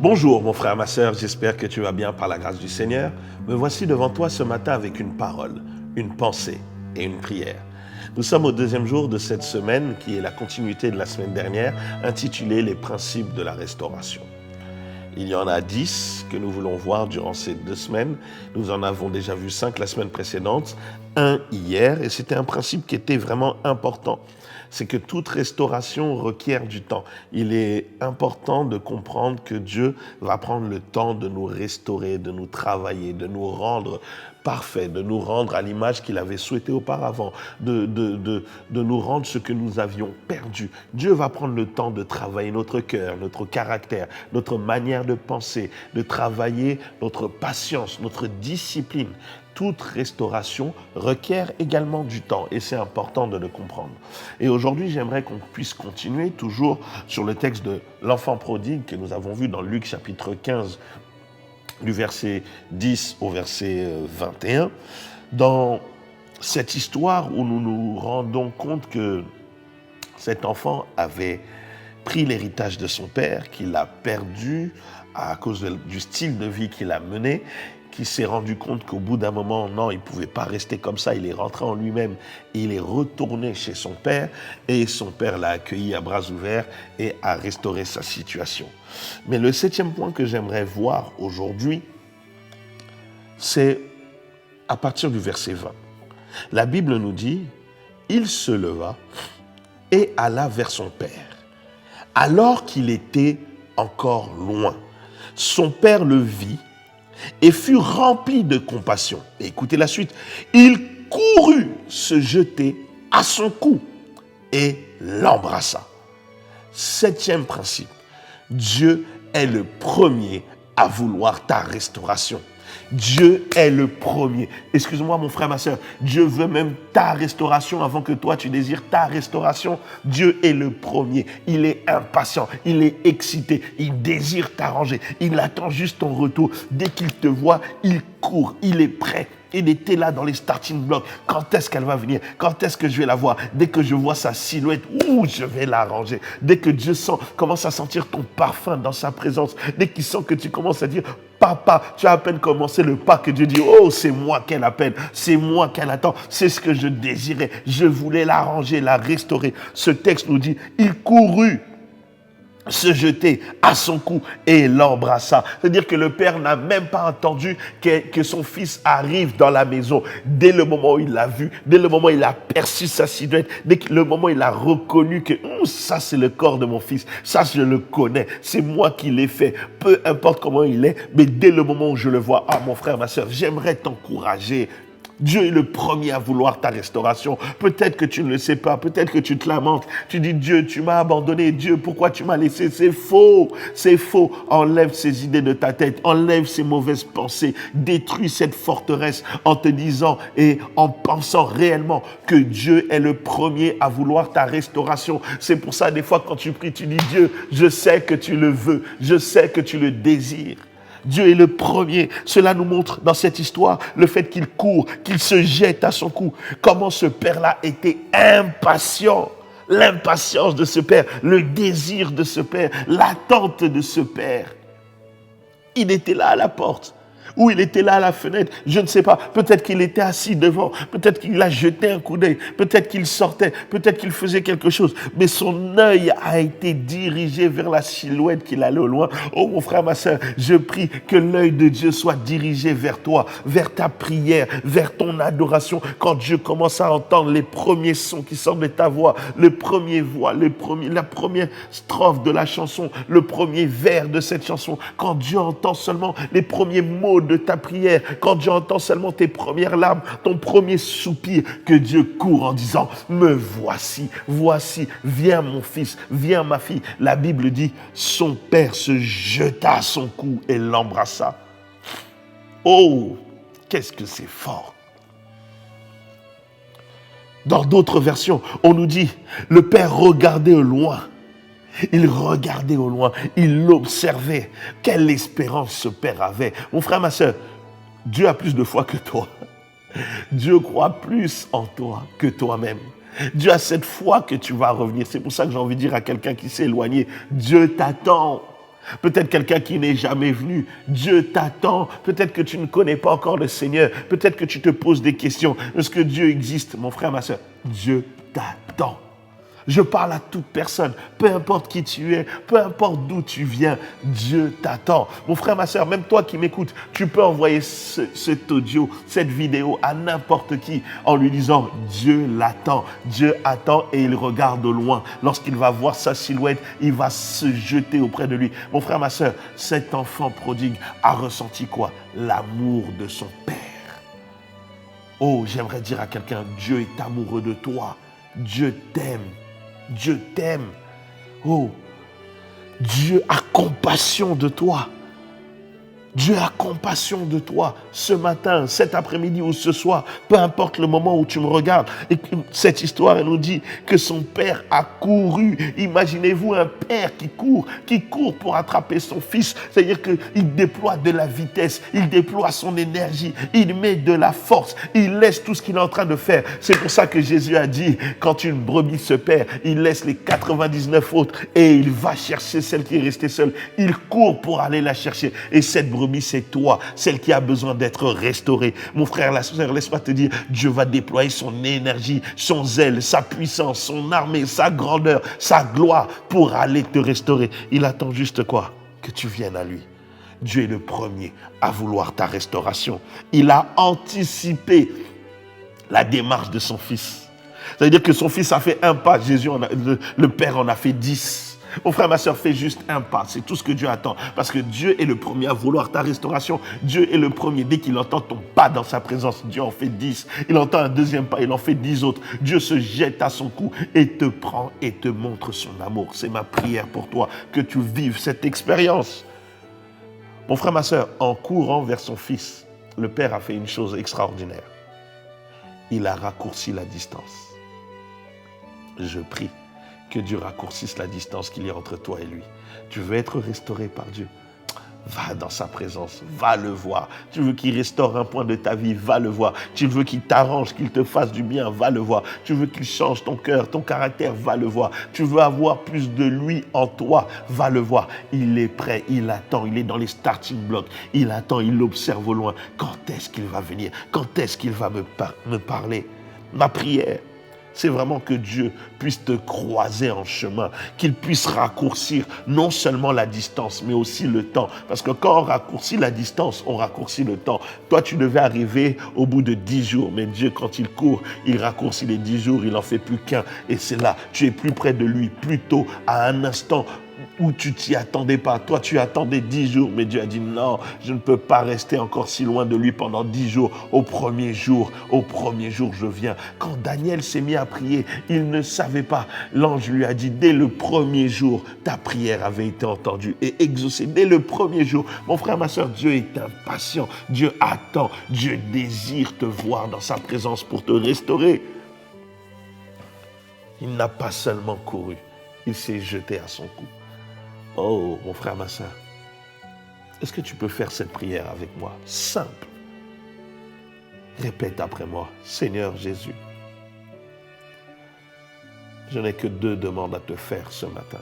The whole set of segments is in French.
Bonjour mon frère, ma sœur, j'espère que tu vas bien par la grâce du Seigneur. Me voici devant toi ce matin avec une parole, une pensée et une prière. Nous sommes au deuxième jour de cette semaine qui est la continuité de la semaine dernière, intitulée Les principes de la restauration. Il y en a 10 que nous voulons voir durant ces 2 semaines. Nous en avons déjà vu 5 la semaine précédente, 1 hier, et c'était un principe qui était vraiment important. C'est que toute restauration requiert du temps. Il est important de comprendre que Dieu va prendre le temps de nous restaurer, de nous travailler, de nous rendre parfaits, de nous rendre à l'image qu'il avait souhaité auparavant, de nous rendre ce que nous avions perdu. Dieu va prendre le temps de travailler notre cœur, notre caractère, notre manière de penser, de travailler notre patience, notre discipline. Toute restauration requiert également du temps et c'est important de le comprendre. Et aujourd'hui, j'aimerais qu'on puisse continuer toujours sur le texte de l'enfant prodigue que nous avons vu dans Luc chapitre 15, du verset 10 au verset 21, dans cette histoire où nous nous rendons compte que cet enfant avait pris l'héritage de son père, qu'il a perdu à cause du style de vie qu'il a mené, qui s'est rendu compte qu'au bout d'un moment, non, il ne pouvait pas rester comme ça, il est rentré en lui-même et il est retourné chez son père et son père l'a accueilli à bras ouverts et a restauré sa situation. Mais le 7e point que j'aimerais voir aujourd'hui, c'est à partir du verset 20. La Bible nous dit, il se leva et alla vers son père, alors qu'il était encore loin. Son père le vit et fut rempli de compassion. Et écoutez la suite. Il courut se jeter à son cou et l'embrassa. 7e principe. Dieu est le premier à vouloir ta restauration. Dieu est le premier. Excuse-moi mon frère, ma soeur. Dieu veut même ta restauration avant que toi tu désires ta restauration. Dieu est le premier. Il est impatient. Il est excité. Il désire t'arranger. Il attend juste ton retour. Dès qu'il te voit, il court. Il est prêt. Il était là dans les starting blocks. Quand est-ce qu'elle va venir? Quand est-ce que je vais la voir? Dès que je vois sa silhouette, je vais l'arranger. Dès que Dieu commence à sentir ton parfum dans sa présence, dès qu'il sent que tu commences à dire, papa, tu as à peine commencé le pas que Dieu dit, oh, c'est moi qu'elle appelle, c'est moi qu'elle attend, c'est ce que je désirais. Je voulais l'arranger, la restaurer. Ce texte nous dit, il courut se jeter à son cou et l'embrassa. C'est-à-dire que le père n'a même pas attendu que son fils arrive dans la maison. Dès le moment où il l'a vu, dès le moment où il a perçu sa silhouette, dès le moment où il a reconnu que ça c'est le corps de mon fils, ça je le connais, c'est moi qui l'ai fait, peu importe comment il est, mais dès le moment où je le vois, mon frère, ma soeur, j'aimerais t'encourager. Dieu est le premier à vouloir ta restauration. Peut-être que tu ne le sais pas, peut-être que tu te lamentes. Tu dis, Dieu, tu m'as abandonné. Dieu, pourquoi tu m'as laissé? C'est faux, c'est faux. Enlève ces idées de ta tête, enlève ces mauvaises pensées. Détruis cette forteresse en te disant et en pensant réellement que Dieu est le premier à vouloir ta restauration. C'est pour ça, des fois, quand tu pries, tu dis, Dieu, je sais que tu le veux, je sais que tu le désires. Dieu est le premier. Cela nous montre dans cette histoire le fait qu'il court, qu'il se jette à son cou. Comment ce père-là était impatient. L'impatience de ce père, le désir de ce père, l'attente de ce père. Il était là à la porte. Ou il était là à la fenêtre, je ne sais pas. Peut-être qu'il était assis devant, peut-être qu'il a jeté un coup d'œil, peut-être qu'il sortait, peut-être qu'il faisait quelque chose. Mais son œil a été dirigé vers la silhouette qu'il allait au loin. Oh mon frère, ma soeur, je prie que l'œil de Dieu soit dirigé vers toi, vers ta prière, vers ton adoration. Quand Dieu commence à entendre les premiers sons qui sortent de ta voix, le premier voix, la première strophe de la chanson, le premier vers de cette chanson, quand Dieu entend seulement les premiers mots de ta prière, quand Dieu entend seulement tes premières larmes, ton premier soupir, que Dieu court en disant, me voici, voici, viens mon fils, viens ma fille. La Bible dit, son père se jeta à son cou et l'embrassa. Oh, qu'est-ce que c'est fort! Dans d'autres versions, on nous dit, le père regardait au loin. Il regardait au loin, il l'observait. Quelle espérance ce père avait. Mon frère, ma soeur, Dieu a plus de foi que toi. Dieu croit plus en toi que toi-même. Dieu a cette foi que tu vas revenir. C'est pour ça que j'ai envie de dire à quelqu'un qui s'est éloigné, Dieu t'attend. Peut-être quelqu'un qui n'est jamais venu. Dieu t'attend. Peut-être que tu ne connais pas encore le Seigneur. Peut-être que tu te poses des questions. Est-ce que Dieu existe? Mon frère, ma soeur, Dieu t'attend. Je parle à toute personne, peu importe qui tu es, peu importe d'où tu viens, Dieu t'attend. Mon frère, ma soeur, même toi qui m'écoutes, tu peux envoyer cet audio, cette vidéo à n'importe qui en lui disant « Dieu l'attend ». Dieu attend et il regarde au loin. Lorsqu'il va voir sa silhouette, il va se jeter auprès de lui. Mon frère, ma soeur, cet enfant prodigue a ressenti quoi? L'amour de son Père. Oh, j'aimerais dire à quelqu'un, Dieu est amoureux de toi. Dieu t'aime. Dieu t'aime. Oh, Dieu a compassion de toi. Dieu a compassion de toi ce matin, cet après-midi ou ce soir, peu importe le moment où tu me regardes. Et cette histoire, elle nous dit que son père a couru. Imaginez-vous un père qui court pour attraper son fils. C'est-à-dire qu'il déploie de la vitesse, il déploie son énergie, il met de la force, il laisse tout ce qu'il est en train de faire. C'est pour ça que Jésus a dit, quand une brebis se perd, il laisse les 99 autres et il va chercher celle qui est restée seule. Il court pour aller la chercher. Et cette brebis, c'est toi, celle qui a besoin d'être restaurée. Mon frère, la sœur, laisse-moi te dire, Dieu va déployer son énergie, son zèle, sa puissance, son armée, sa grandeur, sa gloire pour aller te restaurer. Il attend juste quoi? Que tu viennes à lui. Dieu est le premier à vouloir ta restauration. Il a anticipé la démarche de son fils. Ça veut dire que son fils a fait un pas, le Père en a fait 10. Mon frère, ma soeur, fais juste un pas. C'est tout ce que Dieu attend. Parce que Dieu est le premier à vouloir ta restauration. Dieu est le premier. Dès qu'il entend ton pas dans sa présence, Dieu en fait 10. Il entend un deuxième pas, il en fait 10 autres. Dieu se jette à son cou et te prend et te montre son amour. C'est ma prière pour toi, que tu vives cette expérience. Mon frère, ma soeur, en courant vers son fils, le Père a fait une chose extraordinaire. Il a raccourci la distance. Je prie que Dieu raccourcisse la distance qu'il y a entre toi et lui. Tu veux être restauré par Dieu? Va dans sa présence, va le voir. Tu veux qu'il restaure un point de ta vie, va le voir. Tu veux qu'il t'arrange, qu'il te fasse du bien, va le voir. Tu veux qu'il change ton cœur, ton caractère, va le voir. Tu veux avoir plus de lui en toi, va le voir. Il est prêt, il attend, il est dans les starting blocks. Il attend, il observe au loin. Quand est-ce qu'il va venir? Quand est-ce qu'il va me parler? Ma prière, c'est vraiment que Dieu puisse te croiser en chemin, qu'il puisse raccourcir non seulement la distance, mais aussi le temps. Parce que quand on raccourcit la distance, on raccourcit le temps. Toi, tu devais arriver au bout de 10 jours, mais Dieu, quand il court, il raccourcit les 10 jours, il n'en fait plus qu'un. Et c'est là, tu es plus près de lui, plus tôt, à un instant où tu t'y attendais pas. Toi, tu attendais 10 jours, mais Dieu a dit non, je ne peux pas rester encore si loin de lui pendant 10 jours. Au premier jour, je viens. Quand Daniel s'est mis à prier, il ne savait pas. L'ange lui a dit, dès le premier jour, ta prière avait été entendue et exaucée. Dès le premier jour. Mon frère, ma soeur, Dieu est impatient. Dieu attend. Dieu désire te voir dans sa présence pour te restaurer. Il n'a pas seulement couru, il s'est jeté à son cou. Oh, mon frère, ma soeur, est-ce que tu peux faire cette prière avec moi? Simple. Répète après moi. Seigneur Jésus, je n'ai que 2 demandes à te faire ce matin.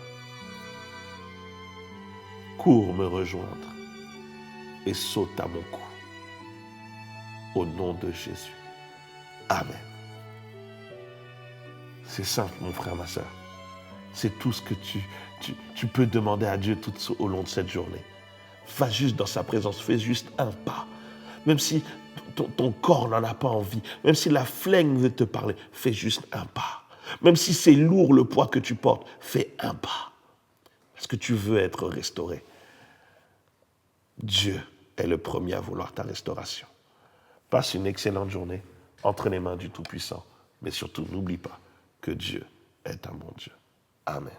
Cours me rejoindre et saute à mon cou. Au nom de Jésus. Amen. C'est simple, mon frère, ma soeur. C'est tout ce que tu peux demander à Dieu tout au long de cette journée. Va juste dans sa présence, fais juste un pas. Même si ton corps n'en a pas envie, même si la flemme veut te parler, fais juste un pas. Même si c'est lourd le poids que tu portes, fais un pas. Parce que tu veux être restauré. Dieu est le premier à vouloir ta restauration. Passe une excellente journée entre les mains du Tout-Puissant. Mais surtout, n'oublie pas que Dieu est un bon Dieu. Amen.